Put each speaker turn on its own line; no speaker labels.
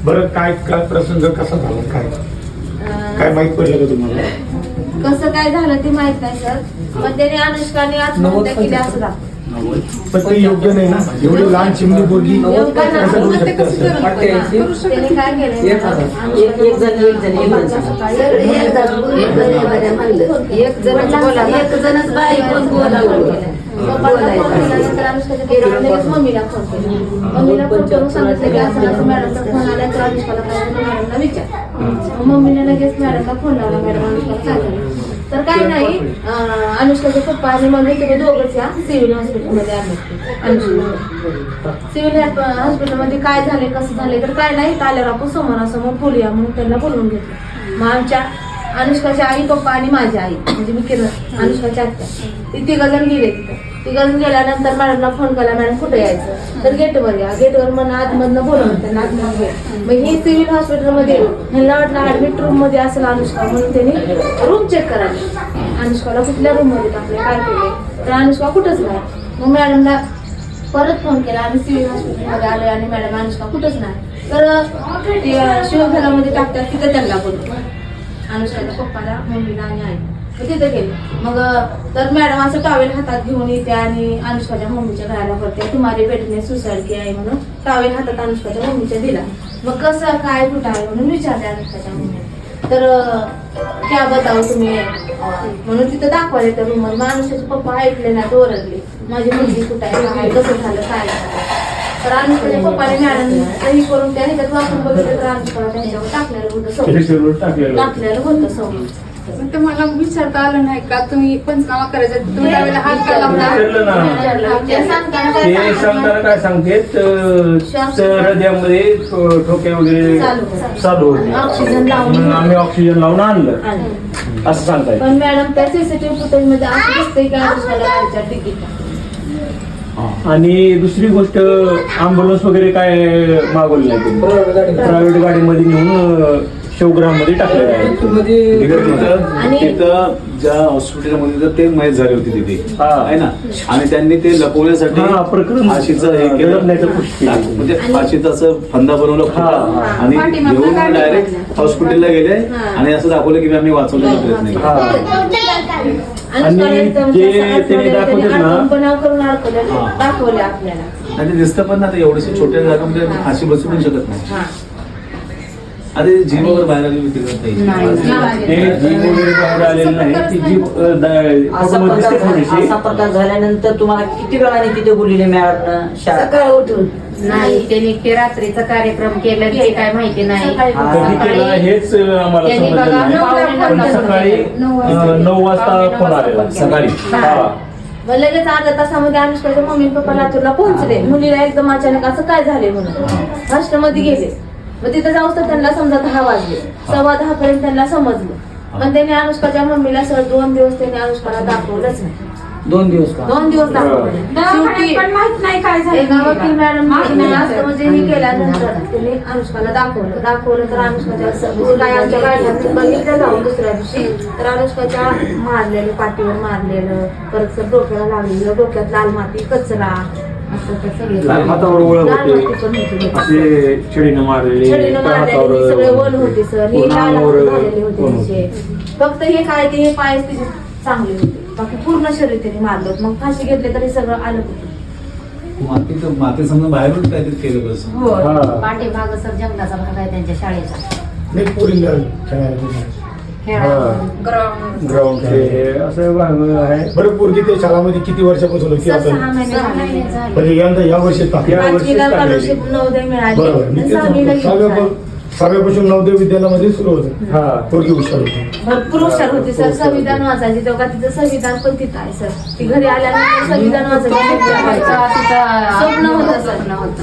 बरं काय काय प्रसंग कसा झाला काय काय माहित पडलं का तुम्हाला?
कसं काय झालं ते माहित नाही सर, पण त्याने अनुष्काने आत्महत्या केली असं दाखवलं.
पण ते योग्य नाही ना, एवढी लहान चिमणी पोरगी कसं करू शकते असं?
त्याने काय केलं
एक जणच बाई पण
मम्मीला फोन केला. मम्मीला फोन करून सांगितलं की असं मॅडमचा फोन आला तर अनुष्काला मॅडमला विचार. मम्मीने लगेच मॅडमला फोन लावला. मॅडम अनुष्काला सांगितलं तर काय नाही, अनुष्काचे पप्पा आणि मम्मी तुम्ही दोघंच या सिव्हिल हॉस्पिटलमध्ये आले. सिव्हिल हॉस्पिटलमध्ये काय झाले कसं झाले तर काय नाही, आल्यावर आपण समोरासमोर बोलूया म्हणून त्यांना बोलवून घेतलं. मग आमच्या अनुष्काची आई पप्पा आणि माझी आई म्हणजे मी किरण अनुष्काची आत्या ती तिघजण गेले तिथं. तिघजण गेल्यानंतर मॅडमला फोन केला, मॅडम कुठे यायचं तर गेटवर या. गेटवर म्हणून आतमधनं बोलवलं त्यांना आतमध्ये. मग ही सिव्हिल हॉस्पिटलमध्ये ह्यांना वाटलं ऍडमिट रूम मध्ये असेल अनुष्का म्हणून त्यांनी रूम चेक करायला. अनुष्काला कुठल्या रूम मध्ये टाकले काय केले तर अनुष्का कुठंच नाही. मग मॅडमला परत फोन केला, आम्ही सिव्हिल हॉस्पिटलमध्ये आलोय आणि मॅडम अनुष्का कुठंच नाही. तर शिवघरामध्ये टाकतात तिथं त्यांना बोलतो अनुष्काच्या पप्पाला मम्मीला आणि आई. तिथे गेले मग तर मॅडम असं टॉवेल हातात घेऊन येते आणि अनुष्काच्या मम्मीच्या घराला करते, तुम्हाला बेटने सुसाईड की आहे म्हणून टॉवेल हातात अनुष्काच्या मम्मीच्या दिला. मग कसं काय कुठं आहे म्हणून विचारले अनुष्काच्या मम्मी. तर क्या बताऊ तुम्ही म्हणून तिथं दाखवायला त्या रूमवर. मग अनुष्काचे पप्पा ऐकले नाही, ओरडले माझी मुलगी कुठं आहे काय कसं झालं काय झालं. तर अनुष्काच्या पप्पाने मॅडम काही करून त्या ह्याच्यात वापरून बघितलं तर अनुष्काला त्यांच्यावर टाकलेलं होतं समोर.
ते मला विचारता आलं नाही का तुम्ही पंचनामा करायचा, तुम्ही त्यावेळेला हात काढला
ते सांगताना काय सांगतेत हृदयामध्ये ठोके वगैरे चालू होते,
ऑक्सिजन लावून
आम्ही ऑक्सिजन लावून आणलं असं सांगताय.
पण मॅडम त्या सीसीटीव्ही फुटेज मध्ये असं दिसतंय की अनुष्काला गाडीच्या तिकीट.
आणि दुसरी गोष्ट अँब्युलन्स वगैरे काय मागवलं नाही त्यांनी, प्रायव्हेट गाडीमध्ये नेऊन शिवग्राममध्ये टाकलेलं आहे.
तिथं ज्या हॉस्पिटलमध्ये तर ते मयत झाले होते तिथे आहे ना, आणि त्यांनी ते लपवण्यासाठी फाशीचं हे केलं म्हणजे फाशीचा असं फंदा बनवला आणि घेऊन डायरेक्ट हॉस्पिटलला गेले आणि असं दाखवलं की आम्ही वाचवण्याचा प्रयत्न केला.
आणि जे त्यांनी दाखवतात ना
दाखवले आपल्याला
आणि ते दिसतं पण ना, एवढ्याशा छोट्या जागामध्ये फाशी बसू पण शकत नाही. अरे जीव वगैरे बाहेर आली होती
ते जीव वगैरे बाहेर आलेलं नाही, ती जीव
असा प्रकार झाल्यानंतर तुम्हाला किती वेळाने तिथे बोलले मॅडम?
सकाळ उठून
नाही, त्यांनी ते रात्रीचा कार्यक्रम केला ते काय माहिती नाही.
हेच आम्हाला समजलं. सकाळी 9 वाजता फोन आलेला सकाळी.
मग लगेच अर्ध्या तासामध्ये अनुष्काच्या मम्मी पप्पा लातूरला पोहोचले. मुलीला एकदम अचानक असं काय झाले म्हणून हॉस्टेलमध्ये गेले. मग तिथं जाऊस तर त्यांना समजा 10 वाजले, 10:15 पर्यंत त्यांना समजलं. पण त्यांनी अनुष्काच्या मम्मीला सर 2 दिवस त्यांनी अनुष्काला दाखवलंच नाही.
2 दिवस
2 दिवस दाखवले. शेवटी
माहित नाही काय झालं.
वकील मॅडम म्हणजे हे केल्यानंतर त्यांनी अनुष्काला दाखवलं तर अनुष्काच्या काय आमच्या गाडीला बघितलं जाऊन दुसऱ्या दिवशी तर अनुष्काच्या मारलेलं, पाठीवर मारलेलं, परत डोक्याला लागलेलं, डोक्यात लाल माती कचरा
लाल हातावर ओळख होते, असे छडीनं मारलेले
सगळे वन होते सर. हे झालेले होते. फक्त हे काय ते हे पाय तिचे चांगले होते, बाकी पूर्ण शरीर त्यांनी मारलं. मग फाशी घेतले तरी सगळं आलं होतं.
माती समजा बाहेरून काहीतरी केलं बस.
पाठीभाग सर जंगलाचा भाग आहे त्यांच्या शाळेचा.
ग्राउंड असं आहे.
बरं पोरगी ते शाळामध्ये किती वर्षापासून होती?
6 महिने झाले.
पण यंदा या वर्षी
स्कॉलरशिप नवोदय मिळाली.
बरोबर, 6व्यापासून नवोदय विद्यालयामध्ये सुरू होतं. पोरगी हुशार होती,
भरपूर हुशार होती सर. संविधान वाचायची तेव्हा तिचं संविधान पण तिथं आहे सर. ती घरी आल्यानंतर संविधान वाचायचं स्वप्न होतं.